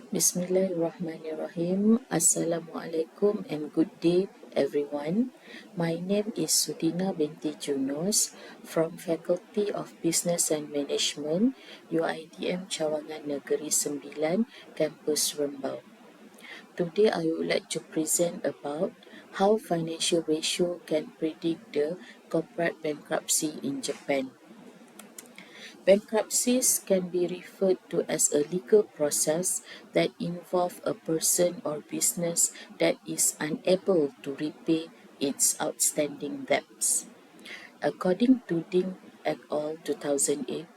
Bismillahirrahmanirrahim. Assalamualaikum and good day everyone. My name is Sutina Binti Junos from Faculty of Business and Management, UiTM Cawangan Negeri Sembilan, Campus Rembau. Today I would like to present about how financial ratio can predict the corporate bankruptcy in Japan. Bankruptcies can be referred to as a legal process that involves a person or business that is unable to repay its outstanding debts. According to Ding et al. 2008,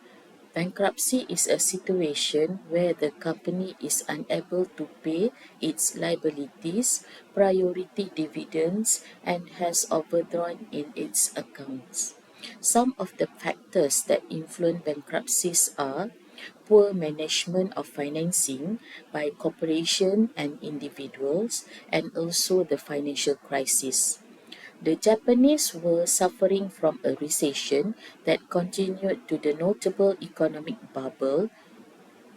bankruptcy is a situation where the company is unable to pay its liabilities, priority dividends, and has overdrawn in its accounts. Some of the factors that influence bankruptcies are poor management of financing by corporations and individuals, and also the financial crisis. The Japanese were suffering from a recession that continued to the notable economic bubble,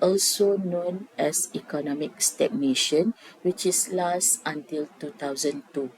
also known as economic stagnation, which is last until 2002.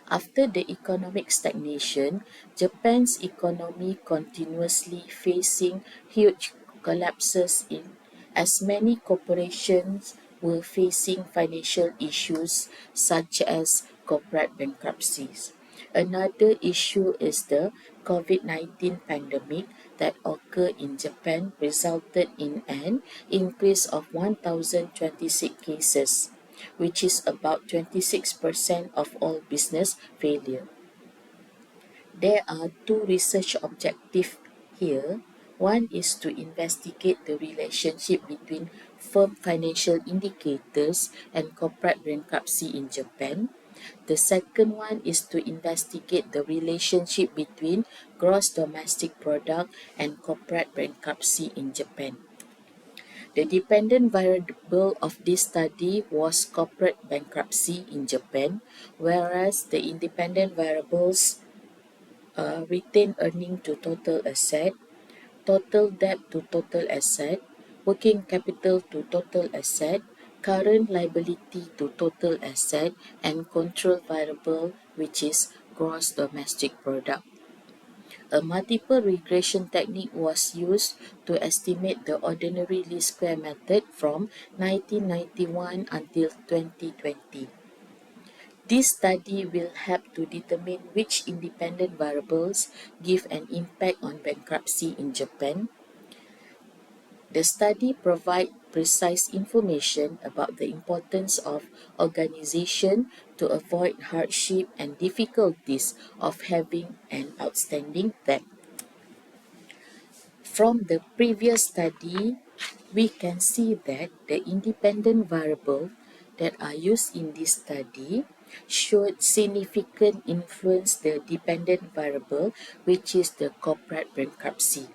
After the economic stagnation, Japan's economy continuously facing huge collapses in as many corporations were facing financial issues such as corporate bankruptcies. Another issue is the COVID-19 pandemic that occurred in Japan resulted in an increase of 1,026 cases, which is about 26% of all business failure. There are two research objectives here. One is to investigate the relationship between firm financial indicators and corporate bankruptcy in Japan. The second one is to investigate the relationship between gross domestic product and corporate bankruptcy in Japan. The dependent variable of this study was corporate bankruptcy in Japan, whereas the independent variables retained earning to total asset, total debt to total asset, working capital to total asset, current liability to total asset, and control variable, which is gross domestic product. A multiple regression technique was used to estimate the ordinary least square method from 1991 until 2020. This study will help to determine which independent variables give an impact on bankruptcy in Japan. The study provides precise information about the importance of organization to avoid hardship and difficulties of having an outstanding debt. From the previous study, we can see that the independent variables that are used in this study showed significant influence the dependent variable, which is the corporate bankruptcy.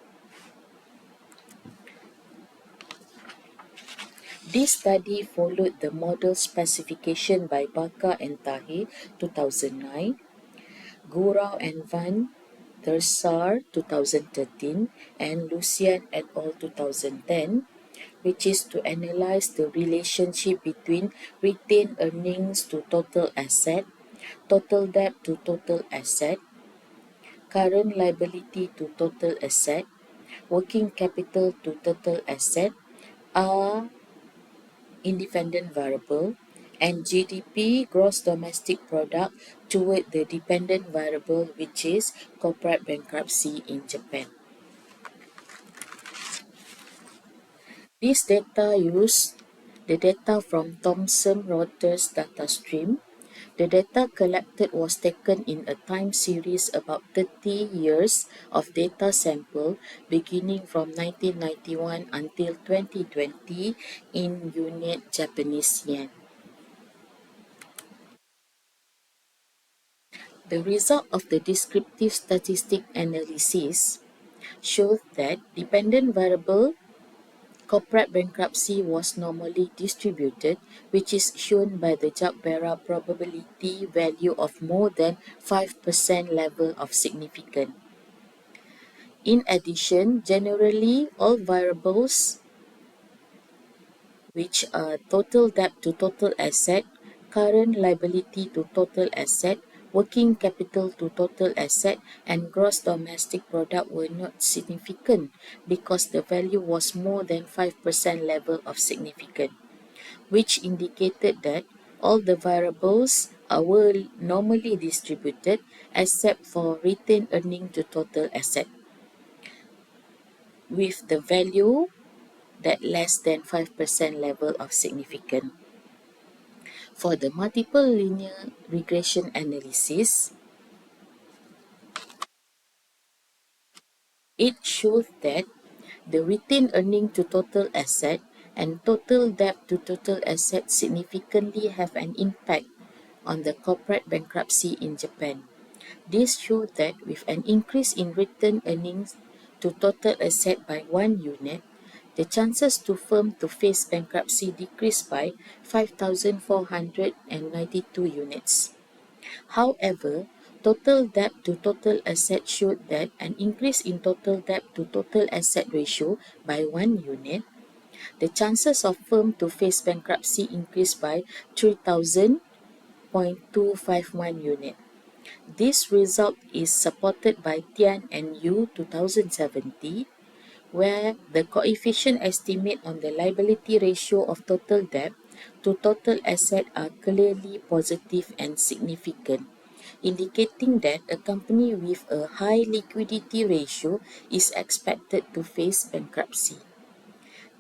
This study followed the model specification by Baca and Tahe 2009, Gurau and Van der Sar 2013, and Lucian et al. 2010, which is to analyze the relationship between retained earnings to total asset, total debt to total asset, current liability to total asset, working capital to total asset are independent variable, and GDP, gross domestic product, toward the dependent variable, which is corporate bankruptcy in Japan. This data use the data from Thomson Reuters data stream. The data collected was taken in a time series about 30 years of data sample beginning from 1991 until 2020 in unit Japanese yen. The result of the descriptive statistic analysis showed that dependent variable corporate bankruptcy was normally distributed, which is shown by the Jagdbera probability value of more than 5% level of significance. In addition, generally all variables which are total debt to total asset, current liability to total asset, working capital to total asset, and gross domestic product were not significant because the value was more than 5% level of significant, which indicated that all the variables were normally distributed except for retained earning to total asset, with the value that less than 5% level of significant. For the multiple linear regression analysis, it shows that the retained earning to total asset and total debt to total asset significantly have an impact on the corporate bankruptcy in Japan. This shows that with an increase in retained earnings to total asset by 1 unit, the chances to firm to face bankruptcy decreased by 5,492 units. However, total debt to total asset showed that an increase in total debt to total asset ratio by 1 unit, the chances of firm to face bankruptcy increased by 3,000.251 unit. This result is supported by Tian and Yu 2070, where the coefficient estimate on the liability ratio of total debt to total asset are clearly positive and significant, indicating that a company with a high liquidity ratio is expected to face bankruptcy.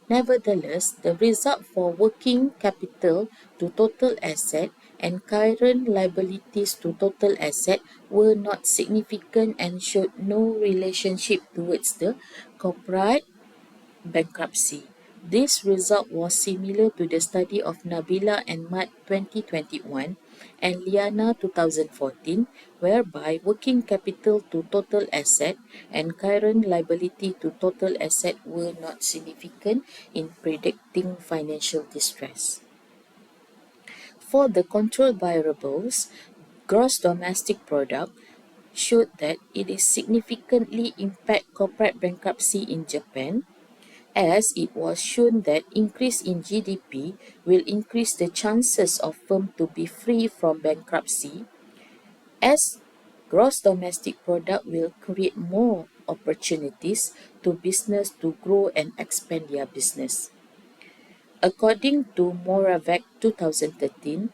Nevertheless, the result for working capital to total asset and current liabilities to total asset were not significant and showed no relationship towards the corporate bankruptcy. This result was similar to the study of Nabila and Matt 2021 and Liana 2014, whereby working capital to total asset and current liability to total asset were not significant in predicting financial distress. For the control variables, gross domestic product showed that it is significantly impact corporate bankruptcy in Japan, as it was shown that increase in GDP will increase the chances of firm to be free from bankruptcy, as gross domestic product will create more opportunities to business to grow and expand their business. According to Moravec 2013,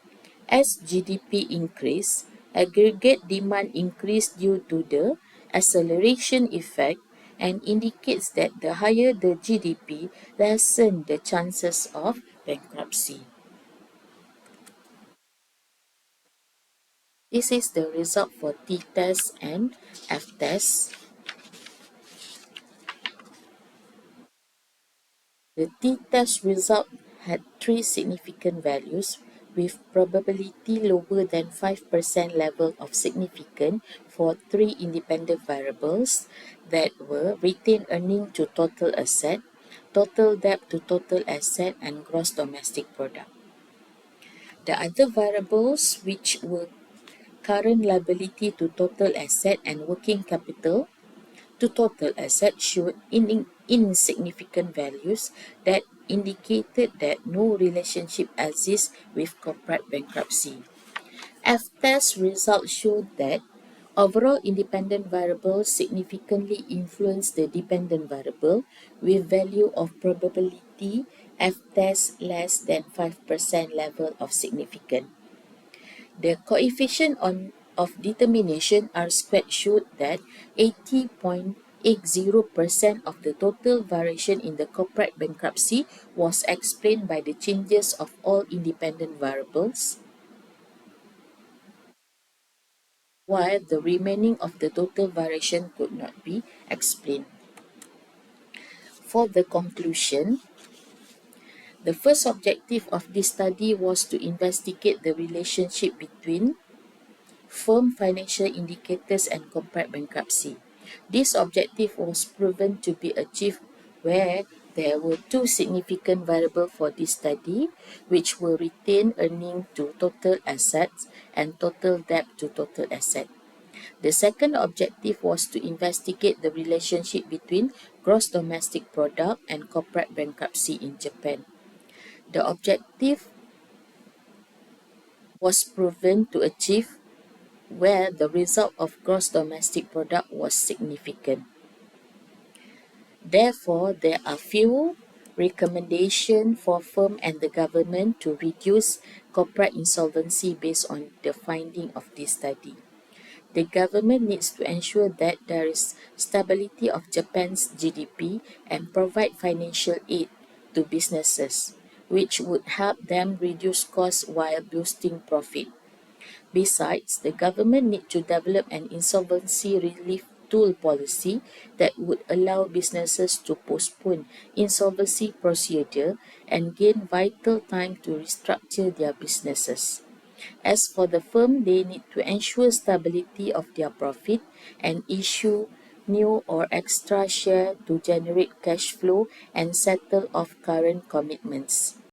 as GDP increased, aggregate demand increased due to the acceleration effect and indicates that the higher the GDP, lessen the chances of bankruptcy. This is the result for T-test and F-test. The t-test result had 3 significant values with probability lower than 5% level of significance for 3 independent variables that were retained earning to total asset, total debt to total asset, and gross domestic product. The other variables, which were current liability to total asset and working capital to total asset, showed insignificant values that indicated that no relationship exists with corporate bankruptcy. F-test results showed that overall independent variables significantly influence the dependent variable with value of probability F-test less than 5% level of significance. The coefficient of determination R squared showed that 80.80% of the total variation in the corporate bankruptcy was explained by the changes of all independent variables, while the remaining of the total variation could not be explained. For the conclusion, the first objective of this study was to investigate the relationship between firm financial indicators and corporate bankruptcy. This objective was proven to be achieved where there were 2 significant variables for this study, which were retained earning to total assets and total debt to total asset. The second objective was to investigate the relationship between gross domestic product and corporate bankruptcy in Japan. The objective was proven to achieve where the result of gross domestic product was significant. Therefore, there are few recommendations for firm and the government to reduce corporate insolvency based on the finding of this study. The government needs to ensure that there is stability of Japan's GDP and provide financial aid to businesses, which would help them reduce costs while boosting profit. Besides, the government needs to develop an insolvency relief tool policy that would allow businesses to postpone insolvency procedure and gain vital time to restructure their businesses. As for the firm, they need to ensure stability of their profit and issue new or extra share to generate cash flow and settle off current commitments.